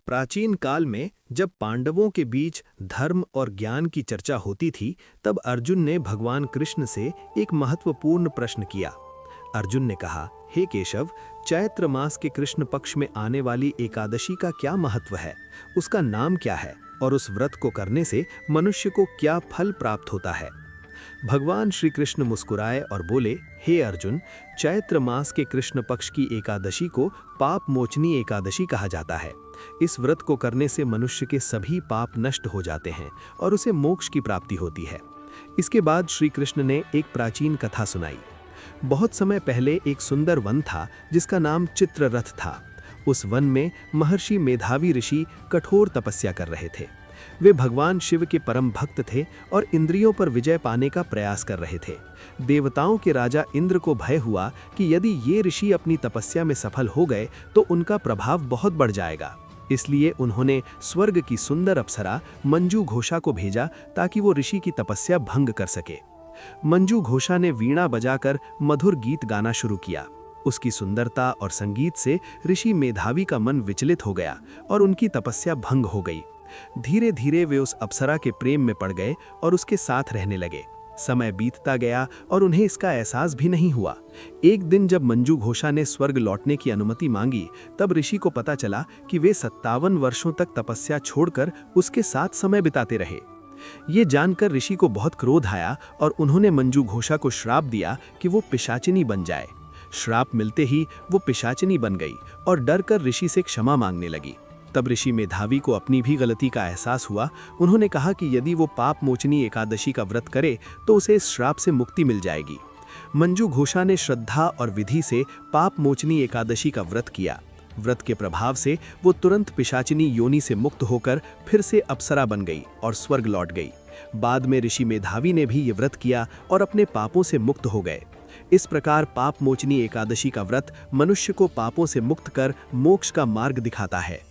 प्राचीन काल में जब पांडवों के बीच धर्म और ज्ञान की चर्चा होती थी, तब अर्जुन ने भगवान कृष्ण से एक महत्वपूर्ण प्रश्न किया। अर्जुन ने कहा, हे केशव, चैत्र मास के कृष्ण पक्ष में आने वाली एकादशी का क्या महत्व है, उसका नाम क्या है और उस व्रत को करने से मनुष्य को क्या फल प्राप्त होता है। भगवान श्री कृष्ण मुस्कुराए और बोले, हे अर्जुन, चैत्र मास के कृष्ण पक्ष की एकादशी को पाप मोचनी एकादशी कहा जाता है। इस व्रत को करने से मनुष्य के सभी पाप नष्ट हो जाते हैं और उसे मोक्ष की प्राप्ति होती है। इसके बाद श्री कृष्ण ने एक प्राचीन कथा सुनाई। बहुत समय पहले एक सुंदर वन था जिसका नाम चित्ररथ था। उस वन में महर्षि मेधावी ऋषि कठोर तपस्या कर रहे थे। वे भगवान शिव के परम भक्त थे और इंद्रियों पर विजय पाने का प्रयास कर रहे थे। देवताओं के राजा इंद्र को भय हुआ कि यदि ये ऋषि अपनी तपस्या में सफल हो गए तो उनका प्रभाव बहुत बढ़ जाएगा। इसलिए उन्होंने स्वर्ग की सुंदर अप्सरा मंजू घोषा को भेजा ताकि वो ऋषि की तपस्या भंग कर सके। मंजू घोषा ने वीणा बजाकर मधुर गीत गाना शुरू किया। उसकी सुंदरता और संगीत से ऋषि मेधावी का मन विचलित हो गया और उनकी तपस्या भंग हो गई। धीरे धीरे वे उस अप्सरा के प्रेम में पड़ गए और उसके साथ रहने लगे। समय बीतता गया और उन्हें इसका एहसास भी नहीं हुआ। एक दिन जब मंजू घोषा ने स्वर्ग लौटने की अनुमति मांगी, तब ऋषि को पता चला कि वे 57 वर्षों तक तपस्या छोड़कर उसके साथ समय बिताते रहे। ये जानकर ऋषि को बहुत क्रोध आया और उन्होंने मंजू घोषा को श्राप दिया कि वो पिशाचिनी बन जाए। श्राप मिलते ही वो पिशाचिनी बन गई और डरकर ऋषि से क्षमा मांगने लगी। तब ऋषि मेधावी को अपनी भी गलती का एहसास हुआ। उन्होंने कहा कि यदि वो पाप मोचनी एकादशी का व्रत करे तो उसे इस श्राप से मुक्ति मिल जाएगी। मंजू घोषा ने श्रद्धा और विधि से पाप मोचनी एकादशी का व्रत किया। व्रत के प्रभाव से वो तुरंत पिशाचिनी योनि से मुक्त होकर फिर से अप्सरा बन गई और स्वर्ग लौट गई। बाद में ऋषि मेधावी ने भी ये व्रत किया और अपने पापों से मुक्त हो गए। इस प्रकार पाप मोचनी एकादशी का व्रत मनुष्य को पापों से मुक्त कर मोक्ष का मार्ग दिखाता है।